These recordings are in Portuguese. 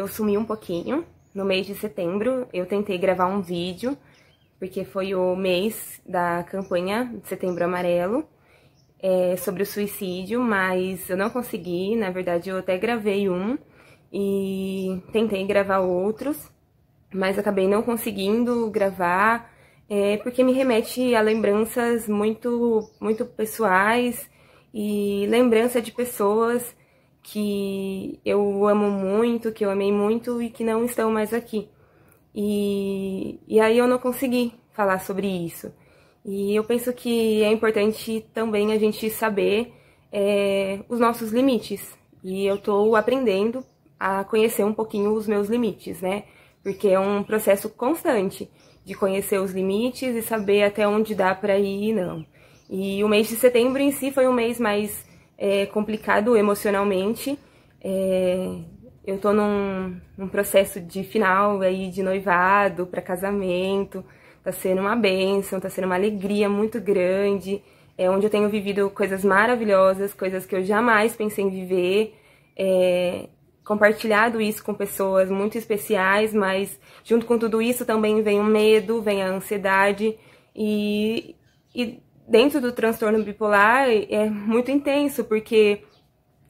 eu sumi um pouquinho. No mês de setembro, eu tentei gravar um vídeo, porque foi o mês da campanha de Setembro Amarelo, sobre o suicídio, mas eu não consegui. Na verdade, eu até gravei um e tentei gravar outros, mas acabei não conseguindo gravar, porque me remete a lembranças muito pessoais e lembrança de pessoas que eu amo muito, que eu amei muito e que não estão mais aqui. E aí eu não consegui falar sobre isso. E eu penso que é importante também a gente saber os nossos limites. E eu tô aprendendo a conhecer um pouquinho os meus limites, né? Porque é um processo constante de conhecer os limites e saber até onde dá pra ir e não. E o mês de setembro em si foi um mês mais complicado emocionalmente. Eu tô num processo de final aí de noivado para casamento. Tá sendo uma bênção, tá sendo uma alegria muito grande, onde eu tenho vivido coisas maravilhosas, coisas que eu jamais pensei em viver, compartilhado isso com pessoas muito especiais, mas junto com tudo isso também vem o medo, vem a ansiedade, e dentro do transtorno bipolar é muito intenso, porque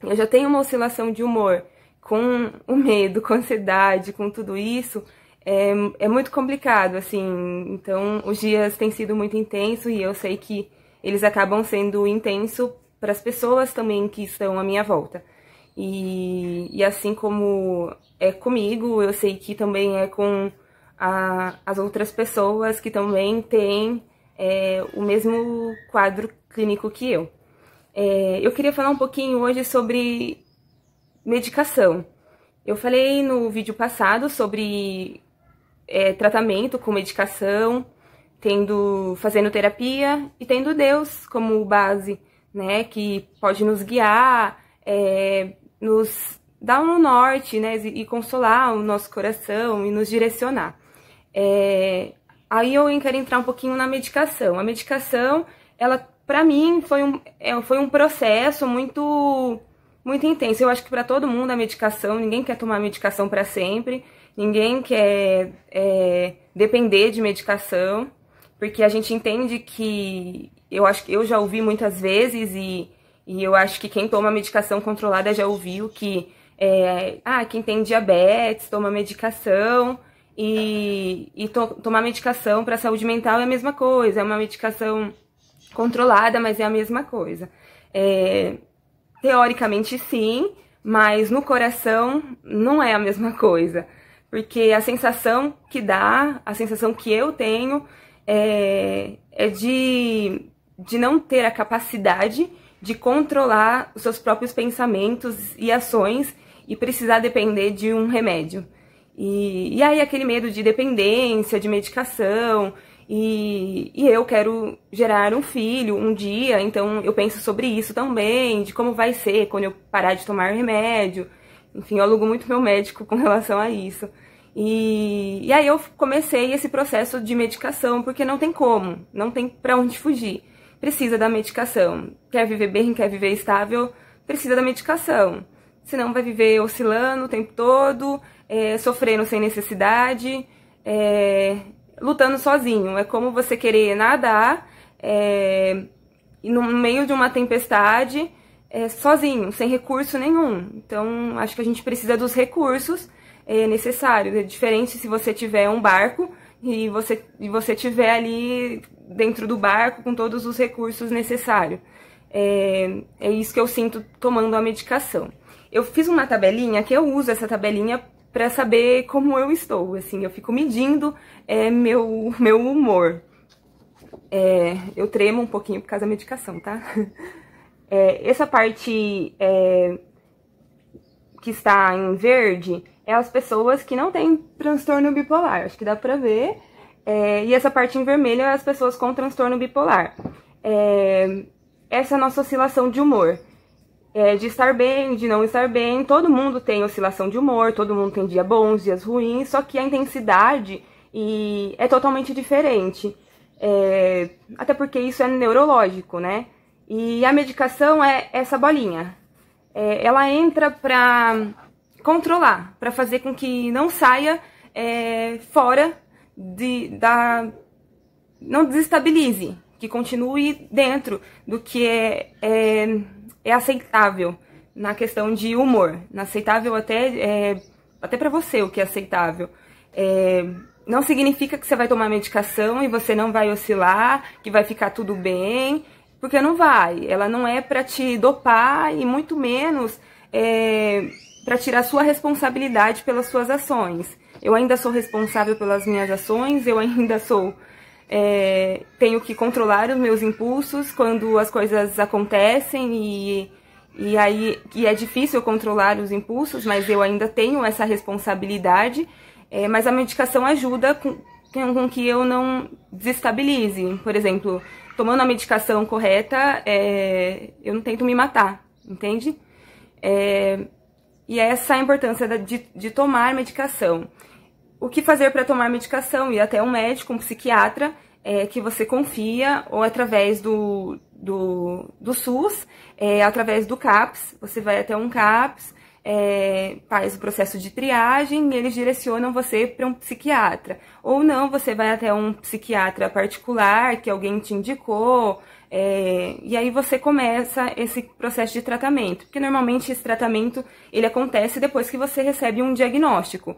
eu já tenho uma oscilação de humor com o medo, com a ansiedade, com tudo isso. É muito complicado, assim. Então os dias têm sido muito intensos e eu sei que eles acabam sendo intensos para as pessoas também que estão à minha volta. E assim como é comigo, eu sei que também é com as outras pessoas que também têm o mesmo quadro clínico que eu. Eu queria falar um pouquinho hoje sobre medicação. Eu falei no vídeo passado sobre tratamento com medicação, fazendo terapia e tendo Deus como base, né, que pode nos guiar, nos dar um norte, né, e consolar o nosso coração e nos direcionar. Aí eu quero entrar um pouquinho na medicação. A medicação, ela, pra mim, foi um processo muito intenso. Eu acho que para todo mundo a medicação, ninguém quer tomar medicação para sempre. Ninguém quer depender de medicação, porque a gente entende que, eu acho que eu já ouvi muitas vezes, e eu acho que quem toma medicação controlada já ouviu que quem tem diabetes toma medicação, e tomar medicação para saúde mental é a mesma coisa, é uma medicação controlada, mas é a mesma coisa. Teoricamente sim, mas no coração não é a mesma coisa. Porque a sensação que dá, a sensação que eu tenho é de não ter a capacidade de controlar os seus próprios pensamentos e ações e precisar depender de um remédio. E aí aquele medo de dependência, de medicação, e eu quero gerar um filho um dia, então eu penso sobre isso também, de como vai ser quando eu parar de tomar remédio. Enfim, eu alugo muito meu médico com relação a isso. E aí eu comecei esse processo de medicação, porque não tem como, não tem pra onde fugir. Precisa da medicação. Quer viver bem, quer viver estável, precisa da medicação. Senão vai viver oscilando o tempo todo, sofrendo sem necessidade, lutando sozinho. É como você querer nadar e no meio de uma tempestade, sozinho, sem recurso nenhum. Então, acho que a gente precisa dos recursos necessários. É diferente se você tiver um barco e você tiver ali dentro do barco com todos os recursos necessários. É isso que eu sinto tomando a medicação. Eu fiz uma tabelinha, que eu uso essa tabelinha para saber como eu estou, assim, eu fico medindo meu humor. Eu tremo um pouquinho por causa da medicação, tá? Essa parte que está em verde é as pessoas que não têm transtorno bipolar, acho que dá pra ver. E essa parte em vermelho é as pessoas com transtorno bipolar. Essa é a nossa oscilação de humor. De estar bem, de não estar bem, todo mundo tem oscilação de humor, todo mundo tem dias bons, dias ruins, só que a intensidade é totalmente diferente. Até porque isso é neurológico, né? E a medicação é essa bolinha. Ela entra pra controlar, para fazer com que não saia fora não desestabilize, que continue dentro do que é aceitável na questão de humor, aceitável até para você o que é aceitável. Não significa que você vai tomar medicação e você não vai oscilar, que vai ficar tudo bem, porque não vai. Ela não é para te dopar e muito menos para tirar sua responsabilidade pelas suas ações. Eu ainda sou responsável pelas minhas ações, eu ainda tenho que controlar os meus impulsos quando as coisas acontecem e é difícil controlar os impulsos, mas eu ainda tenho essa responsabilidade. Mas a medicação ajuda com que eu não desestabilize. Por exemplo, tomando a medicação correta, eu não tento me matar, entende? E essa é a importância de tomar medicação. O que fazer para tomar medicação? Ir até um médico, um psiquiatra, que você confia, ou através do SUS, através do CAPS. Você vai até um CAPS, faz o processo de triagem e eles direcionam você para um psiquiatra. Ou não, você vai até um psiquiatra particular que alguém te indicou, e aí você começa esse processo de tratamento. Porque normalmente esse tratamento ele acontece depois que você recebe um diagnóstico.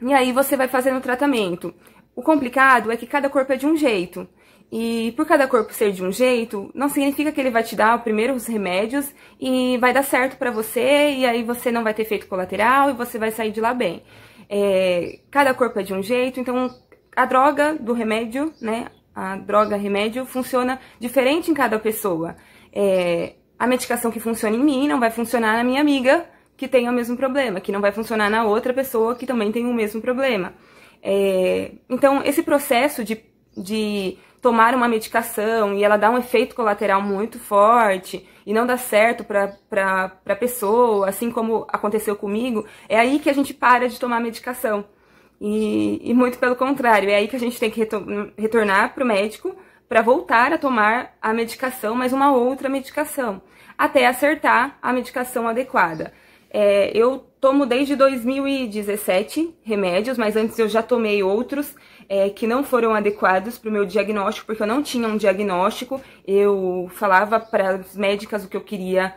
E aí você vai fazendo o tratamento. O complicado é que cada corpo é de um jeito. E por cada corpo ser de um jeito, não significa que ele vai te dar primeiro os remédios e vai dar certo pra você, e aí você não vai ter efeito colateral e você vai sair de lá bem. Cada corpo é de um jeito, então a droga do remédio, né, a droga remédio funciona diferente em cada pessoa. A medicação que funciona em mim não vai funcionar na minha amiga que tem o mesmo problema, que não vai funcionar na outra pessoa que também tem o mesmo problema. Então esse processo de tomar uma medicação e ela dá um efeito colateral muito forte e não dá certo pra pessoa, assim como aconteceu comigo, é aí que a gente para de tomar a medicação. E muito pelo contrário, é aí que a gente tem que retornar pro médico para voltar a tomar a medicação, mas uma outra medicação, até acertar a medicação adequada. Eu tomo desde 2017 remédios, mas antes eu já tomei outros que não foram adequados para o meu diagnóstico, porque eu não tinha um diagnóstico. Eu falava para as médicas o que eu queria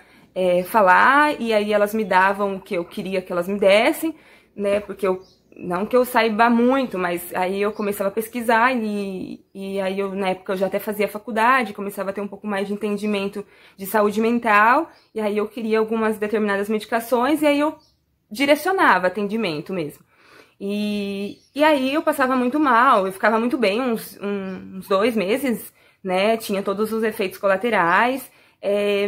falar, e aí elas me davam o que eu queria que elas me dessem, né? Porque não que eu saiba muito, mas aí eu começava a pesquisar e aí na época eu já até fazia faculdade, começava a ter um pouco mais de entendimento de saúde mental, e aí eu queria algumas determinadas medicações e aí eu direcionava atendimento mesmo. E aí eu passava muito mal, eu ficava muito bem uns 2 meses, né, tinha todos os efeitos colaterais,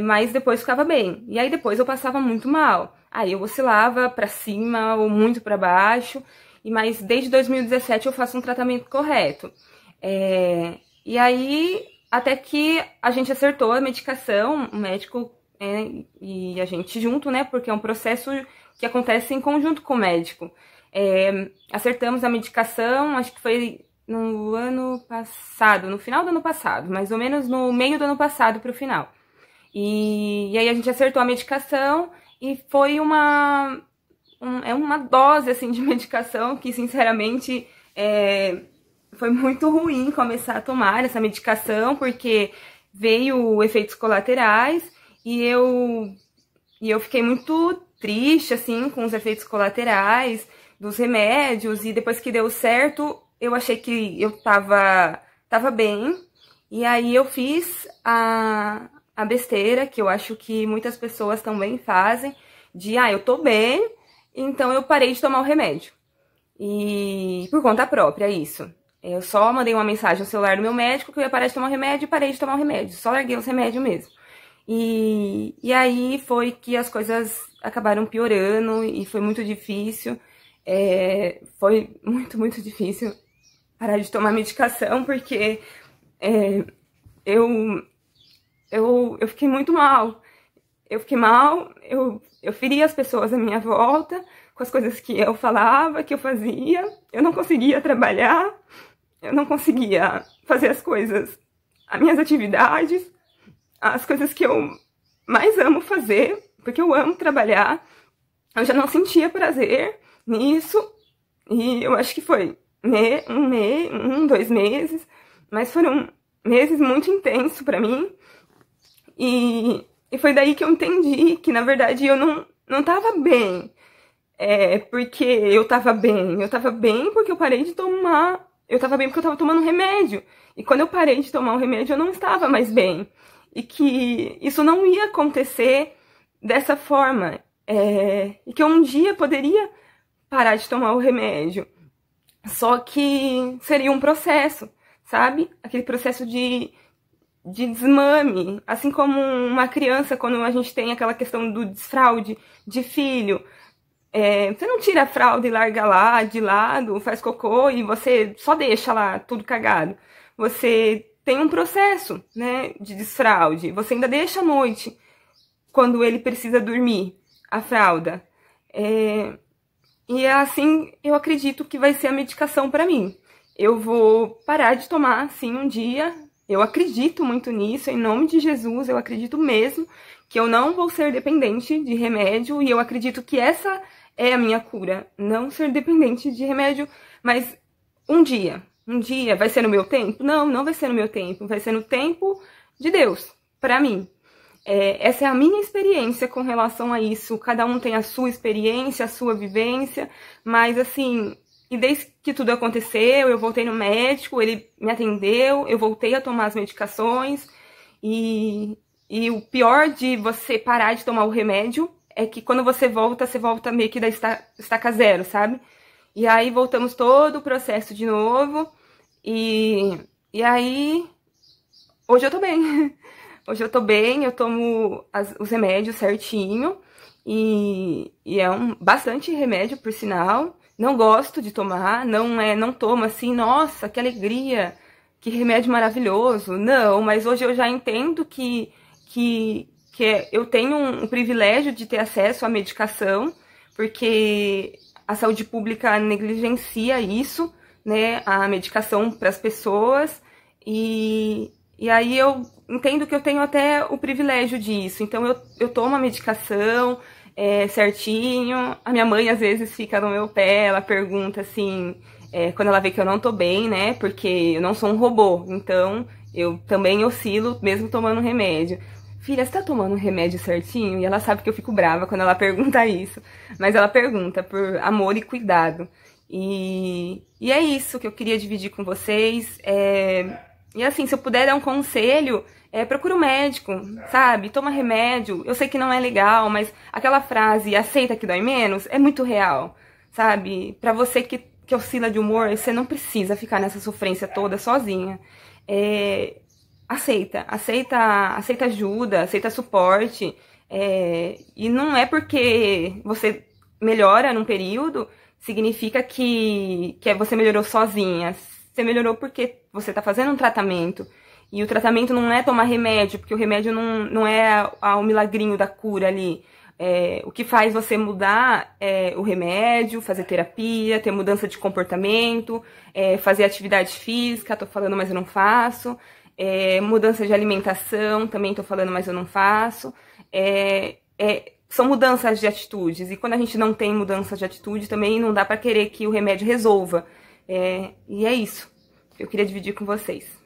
mas depois ficava bem. E aí depois eu passava muito mal. Aí eu oscilava pra cima ou muito pra baixo, mas desde 2017 eu faço um tratamento correto. E aí, até que a gente acertou a medicação, o médico e a gente junto, né, porque é um processo que acontece em conjunto com o médico. Acertamos a medicação, acho que foi no ano passado, no final do ano passado, mais ou menos no meio do ano passado pro final. E aí a gente acertou a medicação e foi uma dose, assim, de medicação que, sinceramente, foi muito ruim começar a tomar essa medicação, porque veio efeitos colaterais e eu fiquei muito triste, assim, com os efeitos colaterais dos remédios, e depois que deu certo, eu achei que eu tava bem, e aí eu fiz a besteira, que eu acho que muitas pessoas também fazem, de, eu tô bem, então eu parei de tomar o remédio. E por conta própria, isso. Eu só mandei uma mensagem no celular do meu médico que eu ia parar de tomar o remédio e parei de tomar o remédio. Só larguei os remédios mesmo. E aí foi que as coisas acabaram piorando e foi muito difícil. Foi muito, muito difícil parar de tomar medicação, porque eu fiquei muito mal. Eu fiquei mal, eu feria as pessoas à minha volta com as coisas que eu falava, que eu fazia. Eu não conseguia trabalhar, eu não conseguia fazer as coisas, as minhas atividades, as coisas que eu mais amo fazer, porque eu amo trabalhar. eu já não sentia prazer nisso, e eu acho que foi 2 meses, mas foram meses muito intensos pra mim, e foi daí que eu entendi que, na verdade, eu não tava bem, porque eu tava bem porque eu parei de tomar, eu tava bem porque eu tava tomando remédio, e quando eu parei de tomar o remédio eu não estava mais bem, e que isso não ia acontecer dessa forma, e que eu um dia poderia parar de tomar o remédio, só que seria um processo, sabe? Aquele processo de desmame, assim como uma criança, quando a gente tem aquela questão do desfraude de filho, você não tira a fralda e larga lá de lado, faz cocô e você só deixa lá tudo cagado. Você tem um processo, né, de desfraude. Você ainda deixa à noite, quando ele precisa dormir, a fralda. E assim, eu acredito que vai ser a medicação pra mim. Eu vou parar de tomar, sim, um dia. Eu acredito muito nisso, em nome de Jesus, eu acredito mesmo que eu não vou ser dependente de remédio, e eu acredito que essa é a minha cura, não ser dependente de remédio, mas um dia, vai ser no meu tempo? Não, não vai ser no meu tempo, vai ser no tempo de Deus, pra mim. Essa é a minha experiência com relação a isso, cada um tem a sua experiência, a sua vivência, mas assim, e desde que tudo aconteceu, eu voltei no médico, ele me atendeu, eu voltei a tomar as medicações, e o pior de você parar de tomar o remédio é que quando você volta meio que da estaca zero, sabe? E aí voltamos todo o processo de novo, e aí hoje eu tô bem. Hoje eu tô bem, eu tomo os remédios certinho, e é bastante remédio, por sinal. Não gosto de tomar, não tomo assim, nossa, que alegria, que remédio maravilhoso. Não, mas hoje eu já entendo que eu tenho um privilégio de ter acesso à medicação, porque a saúde pública negligencia isso, né, a medicação para as pessoas, e aí eu entendo que eu tenho até o privilégio disso. Então eu tomo a medicação certinho. A minha mãe às vezes fica no meu pé, ela pergunta assim, quando ela vê que eu não tô bem, né, porque eu não sou um robô, então eu também oscilo mesmo tomando remédio. Filha, você tá tomando remédio certinho? E ela sabe que eu fico brava quando ela pergunta isso, mas ela pergunta por amor e cuidado. E é isso que eu queria dividir com vocês. E assim, se eu puder dar um conselho, procura um médico, sabe? Toma remédio. Eu sei que não é legal, mas aquela frase, aceita que dói menos, é muito real, sabe? Pra você que oscila de humor, você não precisa ficar nessa sofrência toda sozinha. Aceita ajuda, aceita suporte. E não é porque você melhora num período, significa que você melhorou sozinha. Você melhorou porque você tá fazendo um tratamento. E o tratamento não é tomar remédio, porque o remédio não é o milagrinho da cura ali. O que faz você mudar é o remédio, fazer terapia, ter mudança de comportamento, fazer atividade física, tô falando, mas eu não faço. Mudança de alimentação, também tô falando, mas eu não faço. São mudanças de atitudes. E quando a gente não tem mudança de atitude, também não dá pra querer que o remédio resolva. E é isso que eu queria dividir com vocês.